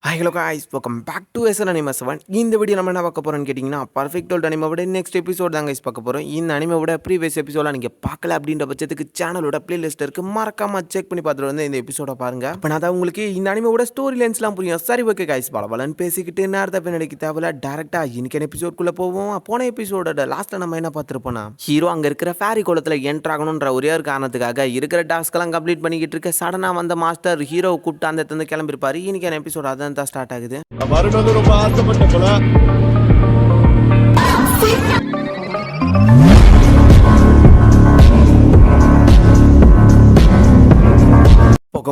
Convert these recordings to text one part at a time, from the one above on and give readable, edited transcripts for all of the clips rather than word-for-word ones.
Hello guys, welcome back to SN anime 7. இந்த video நம்ம என்ன பார்க்க போகிறோம்னு கேட்டிங்கன்னா, பர்ஃபெக்ட் வேர்ல்ட் அனிமாவோட நெக்ஸ்ட் எபிசோட் தான் கைஸ் பார்க்க போகிறோம். இந்த அனிமாவோட ப்ரீவியஸ் எபிசோட நீங்கள் பார்க்கல அப்படின்ற பட்சத்துக்கு சேனலோட பிளேலிஸ்ட் இருக்குது, மறக்காமல் செக் பண்ணி பார்த்துட்டு வந்து இந்த எபிசோட பாருங்கள். அப்போ நான் தான் உங்களுக்கு இந்த அனிமாவோட ஸ்டோரி லைன்ஸ்லாம் புரியும். சரி, ஓகே காய்ஸ், பலன்னு பேசிக்கிட்டு நேரத்தை பின்னாடிக்கு தேவையில்ல, டேரெக்டாக இன்னைக்கு எபிசோட்குள்ளே போவோம். போன எபிசோட லாஸ்ட்டில் நம்ம என்ன பார்த்துருப்போம்னா, ஹீரோ அங்கே இருக்கிற ஃபேரி குளத்தில் என்ட்ரு ஆகணுன்ற ஒரே ஒரு காரணத்துக்காக இருக்கிற டாஸ்க்கெல்லாம் கம்ப்ளீட் பண்ணிக்கிட்டு இருக்க சடனாக வந்த மாஸ்டர் ஹீரோவை கூப்பிட்டு அந்த இடத்துல கிளம்பிருப்பாரு. இன்னைக்கு எபிசோட் அதான் தான் ஸ்டார்ட் ஆகுது. வரணும் ரொம்ப ஆசைப்பட்ட போல.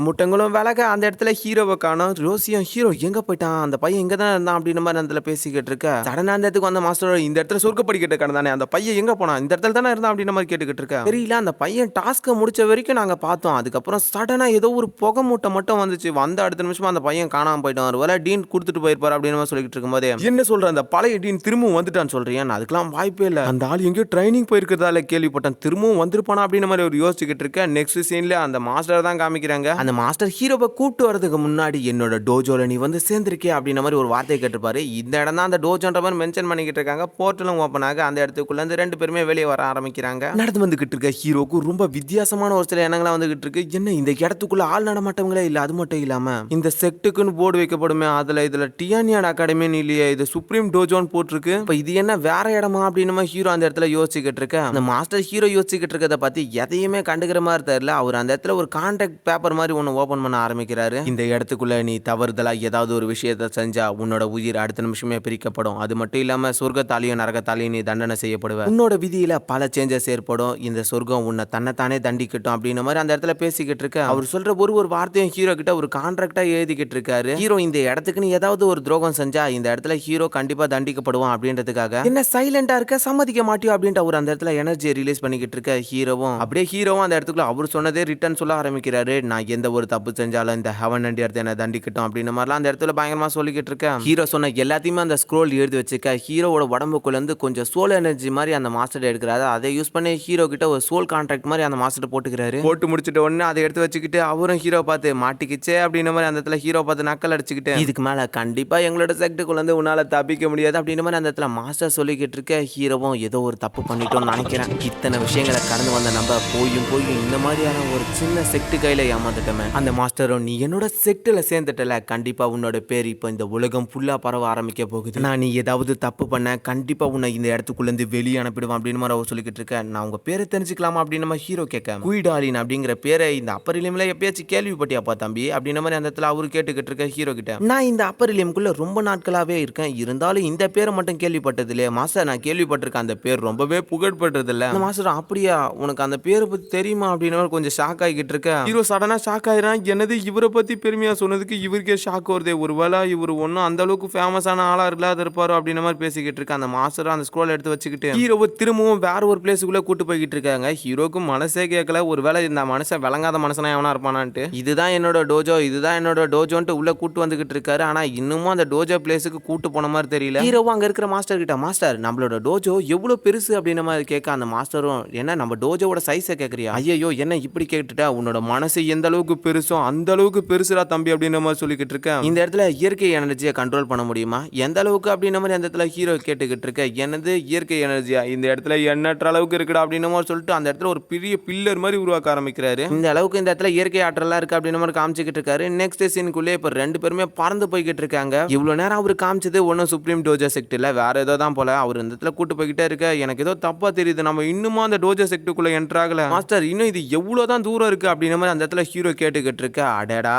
முட்டங்களும் விலக அந்த இடத்துல ஹீரோவை காணும். ரோசியும் ஹீரோ எங்க போயிட்டான், அந்த பையன் எங்க தான் இருந்தான் அப்படின்னு மாதிரி அந்த இடத்துல பேசிக்கிட்டு இருக்க. சடனா அந்த இடத்துக்கு வந்த மாஸ்டர், இந்த இடத்துல சொர்க்க படிக்கிட்டு தானே, அந்த பையன் எங்க போனா, இந்த இடத்துல தானே இருந்தான் அப்படின்னு மாதிரி கேட்டுக்கிட்டு இருக்க. தெரியல, அந்த பையன் டாஸ்க்கை முடிச்ச வரைக்கும் நாங்க பார்த்தோம். அதுக்கப்புறம் சடனா ஏதோ ஒரு புகை மூட்டை மட்டும் வந்துச்சு. வந்த அடுத்த நிமிஷமா அந்த பையன் காணாம போயிட்டான். ஒரு வேலை டீன் கொடுத்துட்டு போயிருப்பாரு அப்படின்னு சொல்லிட்டு இருக்கும்போது, என்ன சொல்ற, அந்த பழைய டீன் திரும்பவும் வந்துட்டான்னு சொல்றேன். அதுக்கெல்லாம் வாய்ப்பே இல்லை, அந்த ஆள் எங்கேயோ ட்ரைனிங் போயிருக்கிறதால கேள்விப்பட்டேன், திரும்பவும் வந்திருப்பானா அப்படின்னு மாதிரி ஒரு யோசிச்சுக்கிட்டு இருக்க. நெக்ஸ்ட் சீன்ல அந்த மாஸ்டர் தான் காமிக்கிறாங்க. அந்த மாஸ்டர் ஹீரோவை கூப்பிட்டு வரதுக்கு முன்னாடி, என்னோட டோஜோல நீ வந்து சேர்ந்திருக்கே அப்படின்ற மாதிரி ஒரு வார்த்தையை கேட்டிருப்பாரு. இந்த இடம் தான் அந்த டோஜோன்ற மாதிரி மென்ஷன் பண்ணிக்கிட்டு இருக்காங்க. போர்ட்டலும் ஓப்பன் ஆக அந்த இடத்துக்குள்ள இருந்து ரெண்டு பேருமே வெளியே வர ஆரம்பிக்கிறாங்க. நடந்து வந்துகிட்டு இருக்க ஹீரோக்கு ரொம்ப வித்தியாசமான ஒரு சில எண்ணங்கள்லாம் வந்துகிட்டு இருக்கு. என்ன இந்த இடத்துக்குள்ள ஆள் நடமாட்டவங்களே இல்ல, அது மட்டும் இல்லாம இந்த செக்டுக்குன்னு போர்டு வைக்கப்படுமே, இதுல டியானியாட் அகாடமின்னு இல்லையே, இது சுப்ரீம் டோஜோன்னு போட்டிருக்கு. இப்ப இது என்ன வேற இடமா அப்படின்னு ஹீரோ அந்த இடத்துல யோசிச்சுக்கிட்டு இருக்க. அந்த மாஸ்டர் ஹீரோ யோசிச்சுக்கிட்டு இருக்கிறத பத்தி எதையுமே கண்டுக்கிற மாதிரி தெரியல. அவர் அந்த இடத்துல ஒரு கான்ட்ராக்ட் பேப்பர் மாதிரி ஒன்னு ஓபன் பண்ண ஆரம்பிக்கிறாரு. இந்த இடத்துக்குள்ள நீ தவறுதலா ஏதாவது ஒரு விஷயத்தை செஞ்சா உன்னோட உயிர் அடுத்த நிமிஷமே பிரிக்கப்படும். அது மட்டும் இல்லாம சொர்க்கத்தாலையும் நரகத்தாலையும் நீ தண்டனை செய்யப்படுவ. உன்னோட விதியில பல சேஞ்சஸ் ஏற்படும். இந்த சொர்க்கம் உன்னை தன்னைத்தானே தண்டிக்கட்டும் அப்படின்னு மாதிரி அந்த இடத்துல பேசிக்கிட்டு இருக்க. அவர் சொல்ற ஒரு வார்த்தையும் ஹீரோ கிட்ட ஒரு கான்ட்ராக்டா எழுதிக்கிட்டு இருக்காரு. ஹீரோ இந்த இடத்துக்கு நீ ஏதாவது ஒரு துரோகம் செஞ்சா இந்த இடத்துல ஹீரோ கண்டிப்பா தண்டிக்கப்படுவான் அப்படின்றதுக்காக என்ன சைலண்டா இருக்க, சம்மதிக்க மாட்டியோ அப்படின்ட்டு அவர் அந்த இடத்துல எனர்ஜியை ரிலீஸ் பண்ணிக்கிட்டு இருக்க. ஹீரோவும் அந்த இடத்துக்குள்ள அவர் சொன்னதே ரிட்டர்ன் சொல்ல ஆரம்பிக்கிறாரு. நான் எந்த ஒரு தப்பு செஞ்சாலும் இந்த ஹெவன் அண்ட் எர்த் என்ன தண்டிக்கட்டும் அப்படின்னு மாதிரிலாம் அந்த இடத்துல பயங்கரமா சொல்லிக்கிட்டு இருக்கேன். ஹீரோ சொன்ன எல்லாத்தையுமே அந்த ஸ்க்ரோல் எழுதி வச்சுக்க. ஹீரோவோட உடம்புக்குள்ள இருந்து கொஞ்சம் சோல் எனர்ஜி மாதிரி அந்த மாஸ்டர் எடுக்கிறாரு. அதை யூஸ் பண்ணி ஹீரோ கிட்ட ஒரு சோல் கான்ட்ராக்ட் மாதிரி அந்த மாஸ்டர் போட்டுக்கிறாரு. போட்டு முடிச்சிட்ட உடனே அதை எடுத்து வச்சுக்கிட்டு அவரும் ஹீரோ பார்த்து மாட்டிக்கிச்சே அப்படின்னு மாதிரி அந்த இடத்துல ஹீரோ பார்த்து நக்கல் அடிச்சுக்கிட்டு, இதுக்கு மேல கண்டிப்பா எங்களோட செக்டுக்குள்ள இருந்து உன்னால தப்பிக்க முடியாது அப்படின்னு மாதிரி அந்த இடத்துல மாஸ்டர் சொல்லிக்கிட்டு இருக்க. ஹீரோவும் ஏதோ ஒரு தப்பு பண்ணிட்டோம்னு நினைக்கிறேன். இத்தனை விஷயங்களை கடந்து வந்த நம்ம போயும் இந்த மாதிரியான ஒரு சின்ன செக்டு கையில ஏமாந்துட்டோமே. அந்த மாஸ்டரும், நீ என்னோட செக்டுல சேர்ந்துட்டல, கண்டிப்பா உன்னோட பேர் இப்போ இந்த உலகம் ஃபுல்லா பரவ ஆரம்பிக்க போகுது. நான் நீ ஏதாவது தப்பு பண்ண கண்டிப்பா உன்னை இந்த இடத்துக்குள்ள இருந்து வெளியே அனுப்பிடுவான் அப்படின்னு மாதிரி அவர் சொல்லிக்கிட்டு இருக்க. நான் உங்க பேரை தெரிஞ்சுக்கலாமா அப்படின்னு நம்ம ஹீரோ கேட்க. குயிடாலின் அப்படிங்கிற பேரை இந்த அப்பர் இலியம்ல எப்பயாச்சும் கேள்விப்பட்டியாப்பா தம்பி அப்படின்னு மாதிரி அந்த இடத்துல அவரு கேட்டுக்கிட்டு இருக்க. ஹீரோ கிட்ட, நான் இந்த அப்பர் இலியம்குள்ள ரொம்ப நாட்களாவே இருக்கேன், இருந்தாலும் இந்த பேரை மட்டும் கேள்விப்பட்டது இல்லையா மாஸ்டர். நான் கேள்விப்பட்டிருக்கேன், அந்த பேர் ரொம்பவே புகழ்பெற்றது இல்ல மாஸ்டர். அப்படியா, உனக்கு அந்த பேரை பத்தி தெரியுமா அப்படின்னு கொஞ்சம் ஷாக் ஆகிட்டு இருக்க. ஹீரோ சடனா ஷாக் ஆயிரான். என்னது, இவரை பத்தி பெருமையா சொன்னதுக்கு இவருக்கே ஷாக் வருதே, ஒருவேளை இவர் ஒன்னும் அந்த அளவுக்கு ஃபேமஸான ஆளா இல்லாத இருப்பாரு அப்படின்னு மாதிரி பேசிக்கிட்டு இருக்க. அந்த மாஸ்டர் அந்த ஸ்க்ரோல் எடுத்து வச்சுக்கிட்டு ஹீரோவை திரும்பவும் வேற ஒரு பிளேஸுக்குள்ள கூட்டு போய்கிட்டு இருக்காங்க. ஹீரோக்கு மனசே கேட்கல, ஒருவேளை இந்த மனுஷன் விளங்காத மனுஷனா எவனா இருப்பானான்ட்டு. இதுதான் என்னோட டோஜோன்ட்டு உள்ள கூட்டு வந்துகிட்டு இருக்காரு. ஆனா இன்னமும் அந்த டோஜோ பிளேஸுக்கு கூட்டு போன மாதிரி தெரியல. ஹீரோவும் அங்க இருக்கிற மாஸ்டர் கிட்ட, மாஸ்டர் நம்மளோட டோஜோ எவ்வளவு பெருசு அப்படின்னு மாதிரி கேட்க. அந்த மாஸ்டரும், என்ன நம்ம டோஜோவோட சைஸை கேட்கறியா? ஐயோ என்ன இப்படி கேட்டுட்டா, உன்னோட மனசு எந்த அளவுக்கு பெருசோ அந்த அளவுக்கு பெருசுடா தம்பி அப்படின்ற மாதிரி சொல்லிக்கிட்டு இருக்கேன். இந்த இடத்துல இயற்கை எனர்ஜியை கண்ட்ரோல் பண்ண முடியுமா, எந்த அளவுக்கு அப்படின்ற மாதிரி அந்த இடத்துல ஹீரோ கேட்டுக்கிட்டு இருக்க. என்னது இயற்கை எனர்ஜியா, இந்த இடத்துல எண்ணற்ற அளவுக்கு இருக்குடா அப்படின்னு மாதிரி சொல்லிட்டு அந்த இடத்துல ஒரு பெரிய பில்லர் மாதிரி உருவாக்க ஆரம்பிக்கிறாரு. இந்த அளவுக்கு இந்த இடத்துல இயற்கை ஆற்றலா இருக்கு அப்படின்னு மாதிரி காமிச்சிக்கிட்டு இருக்காரு. நெக்ஸ்ட் சீனுக்குள்ளே இப்ப ரெண்டு பேருமே பறந்து போய்கிட்டு இருக்காங்க. இவ்வளவு நேரம் அவர் காமிச்சது ஒன்னும் சுப்ரீம் டோஜோ செக்ட் இல்ல, வேற ஏதோ தான் போல. அவர் இந்த இடத்துல கூட்டு போய்கிட்டே இருக்க. எனக்கு ஏதோ தப்பா தெரியுது, நம்ம இன்னுமா அந்த டோஜோ செக்டுக்குள்ள என்டர் ஆகல மாஸ்டர், இன்னும் இது எவ்வளவுதான் தூரம் இருக்கு அப்படின்னு மாதிரி அந்த இடத்துல ஹீரோ கேட்டுக்கிட்டு இருக்க. அடடா,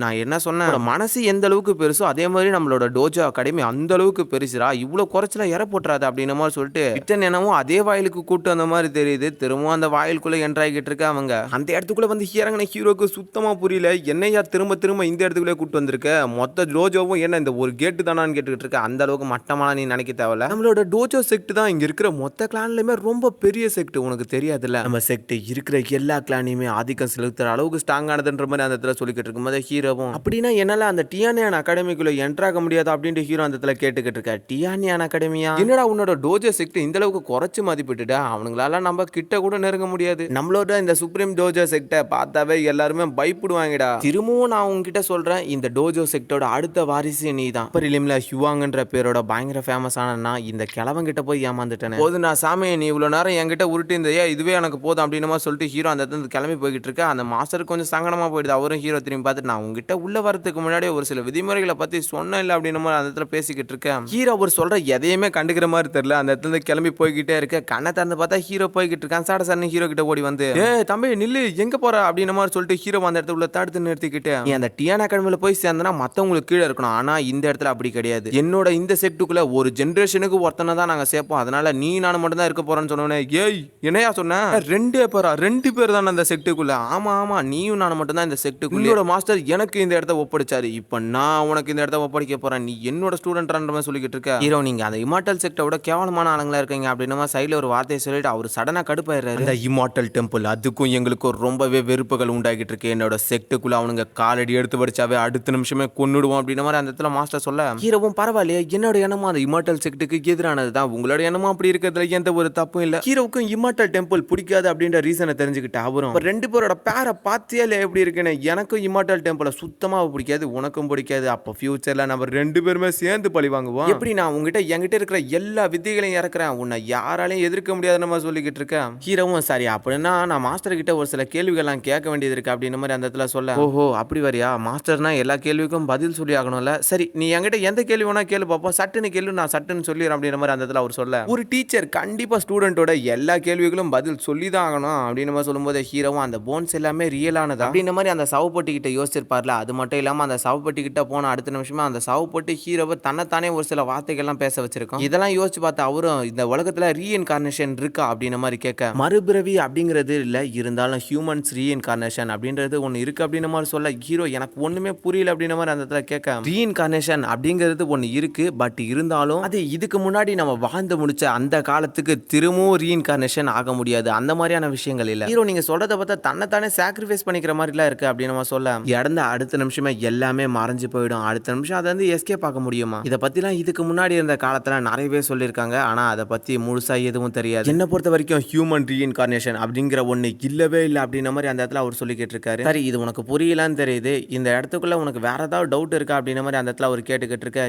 நான் என்ன சொன்னேன், மனசு எந்த அளவுக்கு பெருசோ அதே மாதிரி நம்மளோட டோஜோ அகாடமி அந்த அளவுக்கு பெருசுரா, இவ்வளவு குறைச்சல இற போட்டுறாது அப்படின்னு மாதிரி சொல்லிட்டு ரிட்டன் என்னவோ அதே வாயிலுக்கு கூட்டு அந்த மாதிரி தெரியுது. திரும்பவும் அந்த வாயிலுக்குள்ள என்ட்ராகிட்டு இருக்க. அவங்க அந்த இடத்துக்குள்ள வந்து இறங்கின ஹீரோக்கு சுத்தமா புரியல, என்னையா திரும்ப இந்த இடத்துக்குள்ளே கூட்டு வந்திருக்க, மொத்த டோஜோவும் என்ன இந்த ஒரு கேட்டு தானான்னு கேட்டுக்கிட்டு இருக்க. அந்த அளவுக்கு மட்டமான நீ நினைக்க தேவையில்ல, நம்மளோட டோஜோ செக்ட் தான் இங்க இருக்கிற மொத்த கிளான்லயுமே ரொம்ப பெரிய செக்ட், உனக்கு தெரியாதுல்ல. நம்ம செக்ட் இருக்கிற எல்லா கிளானையுமே ஆதிக்கம் செலுத்துற அளவுக்கு ஸ்ட்ராங்கா ஸ்ட்ராங்கானதுன்ற மாதிரி அந்த இடத்துல சொல்லிக்கிட்டு இருக்கும்போது ஹீரோவும் அப்படின்னா என்னால அந்த டியானியான் அகாடமிக்குள்ள என்டர் ஆக முடியாது அப்படின்ட்டு ஹீரோ அந்த இடத்துல கேட்டுக்கிட்டு இருக்க. டியானியான் அகாடமியா? என்னடா உன்னோட டோஜோ செக்ட் இந்த அளவுக்கு குறைச்சு மதிப்பிட்டுட்டா அவனுங்களால நம்ம கிட்ட கூட நெருங்க முடியாது. நம்மளோட இந்த சுப்ரீம் டோஜோ செக்டை பார்த்தாவே எல்லாருமே பயப்படுவாங்கடா. திரும்பவும் நான் உங்ககிட்ட சொல்றேன், இந்த டோஜோ செக்டோட அடுத்த வாரிசு நீ தான். லிம்ல ஹுவாங்கன்ற பேரோட பயங்கர ஃபேமஸ் ஆனா இந்த கிழவங்கிட்ட போய் ஏமாந்துட்டேன். போது நான் சாமி நீ இவ்வளவு நேரம் என்கிட்ட உருட்டி இருந்தையா, இதுவே எனக்கு போதும் அப்படின்னு சொல்லிட்டு ஹீரோ அந்த இடத்துல கிளம்பி போய்கிட்டு இருக்க. அந்த மாஸ்டருக்கு கொஞ்சம் சங்கடமா போயிடுது. அவரும் ஹீரோ திரும்பி பார்த்துட்டு நான் உங்ககிட்ட உள்ள வரதுக்கு முன்னாடி ஒரு சில விதிமுறைகளை பத்தி சொன்ன இல்லை அப்படின்னு அந்த இடத்துல பேசிக்கிட்டு இருக்கேன். ஹீரோ அவர் சொல்ற எதையுமே கண்டுக்கிற மாதிரி தெரியல. அந்த இடத்துல கிளம்பி போய்கிட்டே இருக்க. கண்ணை திறந்து பார்த்தா ஹீரோ போய்கிட்டு இருக்கான். சாட சார்னு ஹீரோ கிட்ட ஓடி வந்து தம்பி நில்லு எங்க போற அப்படின்னு சொல்லிட்டு ஹீரோ அந்த இடத்துல தடுத்து நிறுத்திக்கிட்டு நீ அந்த டியானா அகாடமியில போய் சேர்ந்தனா மத்தவங்களுக்கு கீழே இருக்கணும். ஆனா இந்த இடத்துல அப்படி கிடையாது. என்னோட இந்த செட்டுக்குள்ள ஒரு ஜெனரேஷனுக்கு ஒருத்தனை தான் நாங்க சேர்ப்போம். அதனால நீ நானும் மட்டும் தான் இருக்க போறேன்னு சொன்னோன்னே ஏய் என்னையா சொன்ன? ரெண்டு பேர் தான் அந்த செட்டுக்குள்ள. ஆமா ஆமா நீயும் நானும் மட்டும் தான் இந்த செட்டுக்குள்ள. என்னோட மாஸ்டர் எனக்கு இந்த இடத்த ஒப்படைச்சாரு. இப்ப நான் உனக்கு இந்த இடத்த ஒப்படைக்க போறேன். நீ என்னோட ஸ்டூடெண்ட்ன்ற மாதிரி சொல்லிக்கிட்டு இருக்க. ஹீரோ நீங்க அந்த இமார்டல் செக்டோட கேவலமான ஆளுங்களா இருக்கீங்க அப்படின்னு சைடுல ஒரு வார்த்தையை சொல்லிட்டு அவர் சடனா கடுப்பாயிடுறாரு. அந்த இமார்டல் டெம்பிள் அதுக்கும் எங்களுக்கும் ரொம்பவே வெறுப்புகள் உண்டாகிட்டு இருக்கு. என்னோட செக்டுக்குள்ள அவனுங்க காலடி எடுத்து படிச்சாவே அடுத்த நிமிஷமே கொன்னுடுவோம் அப்படின்னு மாதிரி அந்த இடத்துல மாஸ்டர் சொல்ல ஹீரோவும் பரவாயில்லையே என்னோட எண்ணமும் அந்த இமார்டல் செக்டுக்கு எதிரானது தான். உங்களோட எண்ணமும் அப்படி இருக்கிறதுல எந்த ஒரு தப்பும் இல்ல. ஹீரோவுக்கும் இமார்டல் டெம்பிள் பிடிக்காது அப்படின்ற ரீசனை தெரிஞ்சுக்கிட்டு அவரும் ரெண்டு பேரோட பேரை பார்த்தியா இல்ல எப்படி இருக்குன்னு. எனக்கும் இமார்டல் டெம்பிளை சுத்தமா பிடிக்காது, உனக்கும் பிடிக்காது. அப்போ ஃபியூச்சர்ல நம்ம ரெண்டு பேருமே சேர்ந்து பழி வாங்குவோம். எப்படி நான் உங்ககிட்ட என்கிட்ட இருக்கிற எல்லா வித்தைகளையும் இறக்குறேன், உன்னை யாராலையும் எதிர்க்க முடியாத நம்ம சொல்லிக்கிட்டு இருக்கேன். ஹீரோவும் சரி அப்படின்னா நான் மாஸ்டர் கிட்ட ஒரு சில கேள்விகள்லாம் கேட்க வேண்டியது இருக்கு அப்படின்னு மாதிரி அந்த இடத்துல சொல்ல ஓஹோ அப்படி வரியா மாஸ்டர்னா எல்லா கேள்விக்கும் பதில் சொல்லி ஆகணும்ல. சரி நீ என்கிட்ட எந்த கேள்வி வேணா கேள்வி பார்ப்போம், சட்டுன்னு கேள்வி நான் சட்டுன்னு சொல்லிடுறேன் அப்படின்ற மாதிரி அந்த இடத்துல அவர் சொல்ல ஒரு டீச்சர் கண்டிப்பா ஸ்டூடெண்டோட எல்லா கேள்விகளும் பதில் சொல்லி தான் ஆகணும் அப்படின்னு மாதிரி சொல்லும்போது ஹீரோவும் அந்த போன்ஸ் எல்லாமே ரியலானதா அப்படின்ற மாதிரி அந்த சவப்பட்டி கிட்ட யோசிச்சிருப்பார்ல. அது மட்டும் இல்லாம அந்த சவப்பட்டி கிட்ட போன அடுத்த நிமிஷமா அந்த சவப்பட்டி ஹீரோவை தன்னைத்தானே ஒரு சில வார்த்தைகள்லாம் பேச வச்சிருக்கோம். இதெல்லாம் யோசிச்சு பார்த்து அவரும் இந்த உலகத்துல ரீஇன்கார்னேஷன் இருக்கா அப்படின்ற மாதிரி கேட்க மறுபிறவி அப்படிங்கிறது இல்ல, இருந்தாலும் ஹியூமன்ஸ் ரீஇன்கார்னேஷன் அப்படின்றது ஒன்னு இருக்கு அப்படின்னு மாதிரி சொல்ல ஹீரோ எனக்கு ஒண்ணுமே புரியல அப்படின்ற மாதிரி அந்த இடத்துல கேட்க ரீஇன்கார்னேஷன் அப்படிங்கிறது ஒன்னு இருக்கு, பட் இருந்தாலும் அது இதுக்கு முன்னாடி நம்ம வாழ்ந்து முடிச்ச அந்த காலத்துக்கு திரும்பவும் ரீஇன்கார்னேஷன் ஆக முடியாது. அந்த மாதிரியான விஷயங்கள் இல்ல. ஹீரோ நீங்க சொல்றத பார்த்தா தன்னைத்தானே சாக்ரிஃபைஸ் பண்ணிக்கிற மாதிரிலாம் இருக்கு அப்படின்னு நம்ம சொல்ல இறந்த அடுத்த நிமிஷமே எல்லாமே மறைஞ்சு போயிடும். அடுத்த நிமிஷம் அதை எஸ்கேப் ஆக முடியுமா? இதை பத்திலாம் இதுக்கு முன்னாடி இருந்த காலத்துல நிறையவே சொல்லியிருக்காங்க. ஆனா அதை பத்தி முழுசா எதுவும் தெரியாது. என்ன பொறுத்த வரைக்கும் ஹியூமன் ரீஇன்கார்னேஷன் அப்படிங்கிற ஒண்ணு இல்லவே இல்லை அப்படின்ற மாதிரி அந்த இடத்துல அவர் சொல்லிக்கிட்டு இருக்காரு. சரி இது உனக்கு புரியலான்னு தெரியுது, இந்த இடத்துக்குள்ள உனக்கு வேற ஏதாவது டவுட் இருக்கா அப்படின்ற மாதிரி அந்த இடத்துல அவர் கேட்டுக்கிட்டு இருக்க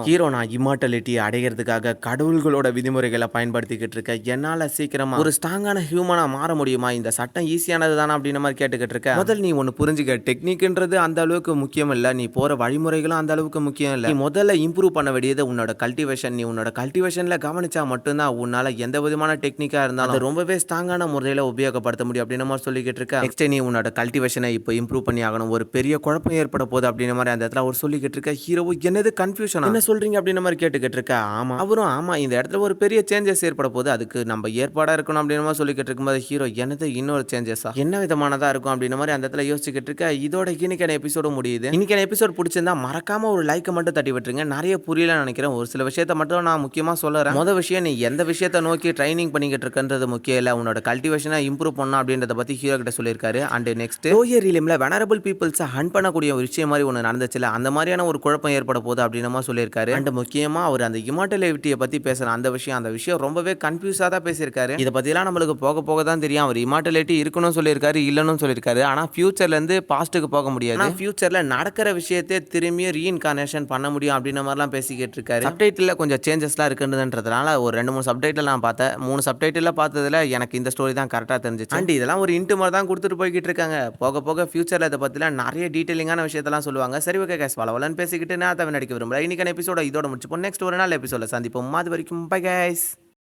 ஹீரோ நான் இமார்டலிட்டியை அடைகிறதுக்காக கடவுள்களோட விதிமுறைகளை பயன்படுத்திக்கிட்டு இருக்கேன். என்னால சீக்கிரமா ஒரு ஸ்ட்ராங்கான ஹியூமனா மாற முடியுமா? இந்த சட்டம் ஈஸியானது தானே அப்படின்ற மாதிரி கேட்டுக்கிட்டு இருக்க. முதல் நீ ஒன்னு புரிஞ்சுக்க, டெக்னிக்ன்றது அந்த அளவுக்கு முக்கியம் இல்ல, நீ போற வழிமுறைகளும் அந்த அளவுக்கு முக்கியம் இல்ல. நீ முதல்ல இம்ப்ரூவ் பண்ண வேண்டியது உன்னோட கல்டிவேஷன். நீ உன்னோட கல்டிவேஷன்ல கவனிச்சா மட்டும்தான் உன்னால எந்த விதமான டெக்னிக்கா இருந்தாலும் ரொம்பவே ஸ்ட்ராங்கான முறையில உபயோகப்படுத்த முடியும் அப்படின்னு மாதிரி சொல்லிக்கிட்டு இருக்க. நெக்ஸ்ட் நீ உன்னோட கல்டிவேஷனை இப்போ இம்ப்ரூவ் பண்ணி ஆகணும், ஒரு பெரிய குழப்பம் ஏற்பட போகுது அப்படின்ற மாதிரி அந்த இடத்துல அவர் சொல்லிக்கிட்டு இருக்க. ஹீரோ என்னது கன்ஃபியூஷன் என்ன சொல்றீங்க அப்படின்ற மாதிரி கேட்டுக்கிட்டு இருக்க. ஆமா அவரும் ஆமா இந்த இடத்துல ஒரு பெரிய சேஞ்சஸ் ஏற்பட போகுது, அதுக்கு நம்ம ஏற்பாடா இருக்கணும் அப்படின்னு மாதிரி சொல்லிக்கிட்டு இருக்கும்போது ஹீரோ என்னது இன்னொரு சேஞ்சஸா என்ன விதமானதா இருக்கும் அப்படின்ற மாதிரி அந்த இடத்துல யோசிச்சுக்கிட்டு இருக்க. இதோட இன்னைக்கான எபிசோடு முடியுது. இன்னைக்கான எபிசோட் பிடிச்சிருந்தா மறக்காம ஒரு லைக் மட்டும் தட்டி விட்டுருங்க. நிறைய புரியல நினைக்கிறேன், ஒரு சில விஷயத்த மட்டும் நான் முக்கியமா சொல்றேன். முதல் விஷயம் நீ எந்த விஷயத்தை நோக்கி ட்ரைனிங் பண்ணிக்கிட்டு இருக்கன்றது முக்கியம் இல்ல, உன்னோட கல்டிவேஷனை இம்ப்ரூவ் பண்ணணும் அப்படின்றத பத்தி ஹீரோ கிட்ட சொல்லியிருக்காரு. அண்ட் நெக்ஸ்ட் லோயர் ரீலிம்ல வெனரபிள் பீப்புள்ஸை ஹண்ட் பண்ணக்கூடிய ஒரு விஷயம் மாதிரி ஒன்று நடந்துச்சுல, அந்த மாதிரியான ஒரு குழப்பம் ஏற்பட போகுது அப்படின்னு சொல்லியிருக்காரு. அண்ட் முக்கியமா அவர் அந்த இமார்டலிட்டியை பத்தி பேசுற அந்த விஷயம் ரொம்பவே கன்ஃபியூஸா தான் பேசியிருக்காரு. இதை பத்திலாம் நம்மளுக்கு போக போக தான் தெரியும். அவர் இமார்டலிட்டி இருக்கணும்னு சொல்லியிருக்காரு, இல்லைன்னு சொல்லியிருக்காரு. ஆனா ஃபியூச்சர்ல இருந்து பாஸ்ட்டுக்கு போக முடியாது, ஃபியூச்சர்ல நடக்கிற விஷயத்தை திரும்பியும் ரீஇன்கார்னேஷன் பண்ண முடியும் அப்படின்ற மாதிரிலாம் பேசிக்கிட்டு இருக்காரு. சப்டைட்டில் கொஞ்சம் சேஞ்சஸ்லாம் இருக்குன்றதுனால ஒரு 2-3 சப்டைட்டில் நான் பார்த்தேன். 3 சப்டைட்டில் பார்த்ததுல எனக்கு இந்த ஸ்டோரி தான் கரெக்டாக தெரிஞ்சிச்சு. அண்ட் இதெல்லாம் ஒரு இன்ட்டு மாதிரி தான் கொடுத்துட்டு போய்கிட்டு இருக்காங்க. போக போக ஃபியூச்சர்ல இதை பத்திலாம் நிறைய டீட்டெயிலிங்கான விஷயத்தெல்லாம் சொல்லுவாங்க. சரி ஓகே கைஸ், வளவலன்னு பேசிக்கிட்டு நான் தவிர நடிக்க விரும்பல. இன்னைக்கான எபிசோட இதோட முடிச்சுப்போம். நெக்ஸ்ட் ஒரு நாள் எபிசோட சந்திப்போம். அது வரைக்கும் பை கைஸ்.